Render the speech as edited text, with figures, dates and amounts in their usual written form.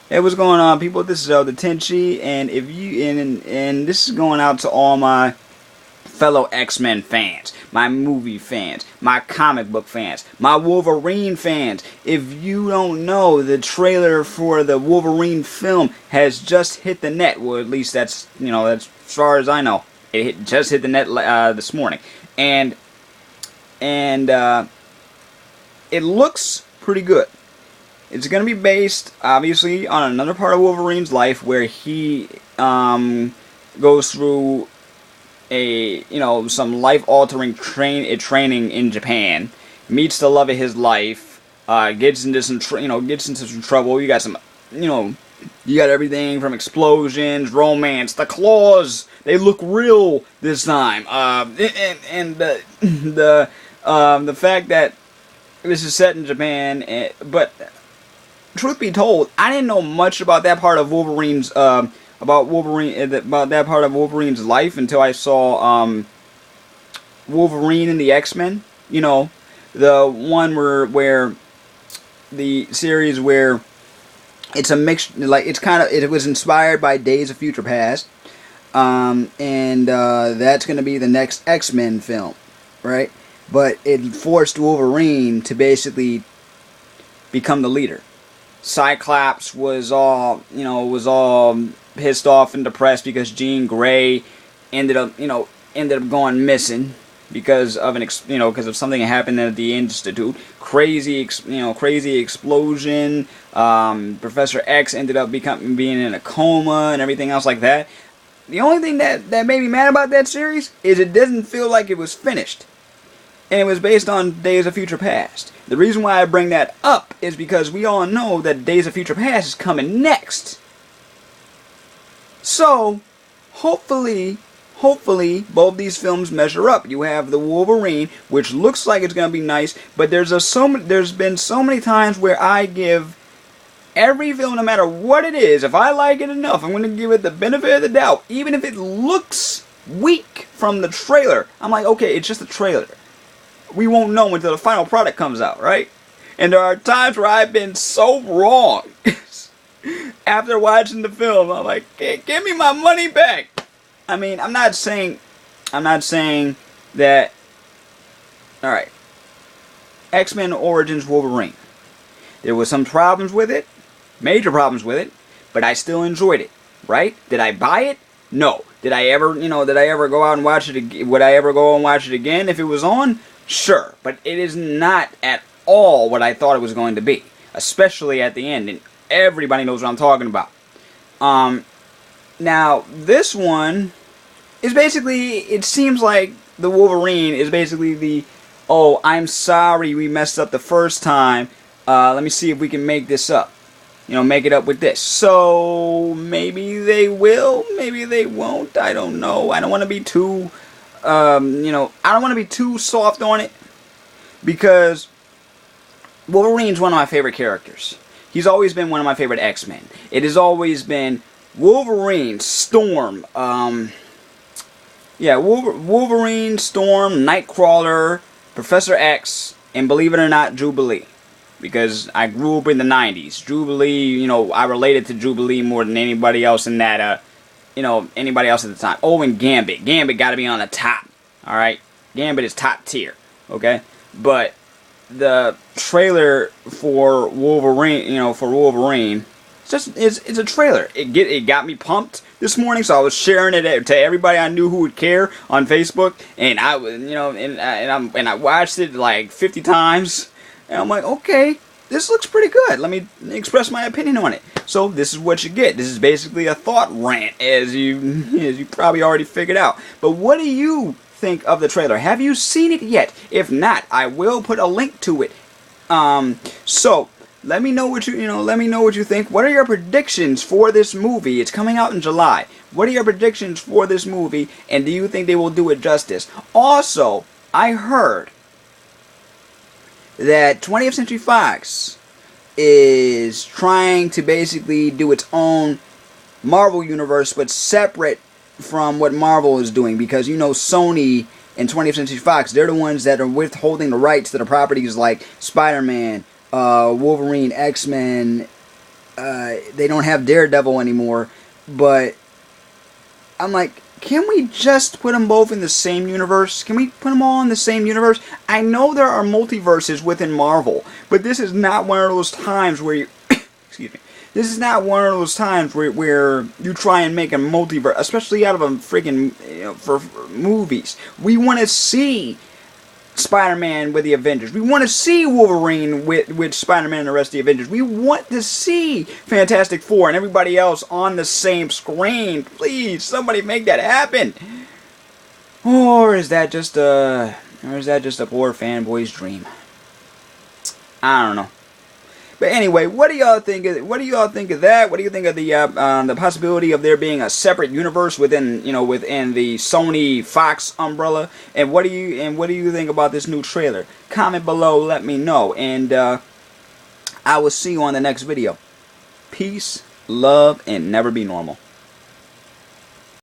Hey, what's going on, people? This is the Tenchi, and if you and this is going out to all my fellow X-Men fans, my movie fans, my comic book fans, my Wolverine fans. If you don't know, the trailer for the Wolverine film has just hit the net. Well, at least that's as far as I know. Just hit the net this morning, and it looks pretty good. It's going to be based, obviously, on another part of Wolverine's life where he goes through some life-altering training in Japan, meets the love of his life, gets into some trouble. You got you got everything from explosions, romance, the claws. They look real this time, and the fact that this is set in Japan, but truth be told, I didn't know much about that part of Wolverine's about that part of Wolverine's life until I saw Wolverine and the X-Men. You know, the one where the series where it's a mix, like it was inspired by Days of Future Past, and that's going to be the next X-Men film, right? But it forced Wolverine to basically become the leader. Cyclops was all pissed off and depressed because Jean Grey ended up going missing because of something that happened at the Institute. Crazy explosion. Professor X ended up being in a coma and everything else like that. The only thing that made me mad about that series is it doesn't feel like it was finished. And it was based on Days of Future Past. The reason why I bring that up is because we all know that Days of Future Past is coming next. So, hopefully, both these films measure up. You have the Wolverine, which looks like it's going to be nice, but there's been so many times where I give every film, no matter what it is, if I like it enough, I'm going to give it the benefit of the doubt, even if it looks weak from the trailer. I'm like, okay, it's just a trailer. We won't know until the final product comes out, right? And there are times where I've been so wrong. After watching the film, I'm like, hey, give me my money back. I mean, I'm not saying that. All right, X-Men Origins Wolverine. There was some problems with it, major problems with it, but I still enjoyed it. Right? Did I buy it? No. Did I ever go out and watch it? Would I ever go and watch it again if it was on? Sure, but it is not at all what I thought it was going to be, especially at the end, and everybody knows what I'm talking about. Now, this one is basically, it seems like the Wolverine is basically oh, I'm sorry we messed up the first time, let me see if we can make this up. Make it up with this. So, maybe they will, maybe they won't, I don't know. I don't want to be too... I don't want to be too soft on it, because Wolverine's one of my favorite characters. He's always been one of my favorite X-Men. It has always been Wolverine, Storm, Wolverine, Storm, Nightcrawler, Professor X, and believe it or not, Jubilee. Because I grew up in the 90s. Jubilee, I related to Jubilee more than anybody else in that, anybody else at the time. Oh, and Gambit. Gambit got to be on the top. Alright? Gambit is top tier. Okay? But the trailer for Wolverine, it's a trailer. It got me pumped this morning, so I was sharing it to everybody I knew who would care on Facebook, and I watched it like 50 times, and I'm like, okay, this looks pretty good. Let me express my opinion on it. So this is what you get. This is basically a thought rant, as you probably already figured out. But what do you think of the trailer? Have you seen it yet? If not, I will put a link to it. So let me know what you think. What are your predictions for this movie? It's coming out in July. What are your predictions for this movie? And do you think they will do it justice? Also, I heard that 20th Century Fox is trying to basically do its own Marvel universe, but separate from what Marvel is doing, because Sony and 20th Century Fox, they're the ones that are withholding the rights to the properties like Spider-Man, Wolverine, X-Men, they don't have Daredevil anymore. But I'm like, can we just put them both in the same universe? Can we put them all in the same universe? I know there are multiverses within Marvel, but this is not one of those times where you... excuse me. This is not one of those times where you try and make a multiverse, especially out of a freaking, for movies. We want to see Spider-Man with the Avengers. We want to see Wolverine with Spider-Man and the rest of the Avengers. We want to see Fantastic Four and everybody else on the same screen. Please, somebody make that happen. Or is that just a poor fanboy's dream? I don't know. But anyway, what do y'all think of that? What do you think of the possibility of there being a separate universe within the Sony Fox umbrella? And what do you think about this new trailer? Comment below, let me know, and I will see you on the next video. Peace, love, and never be normal.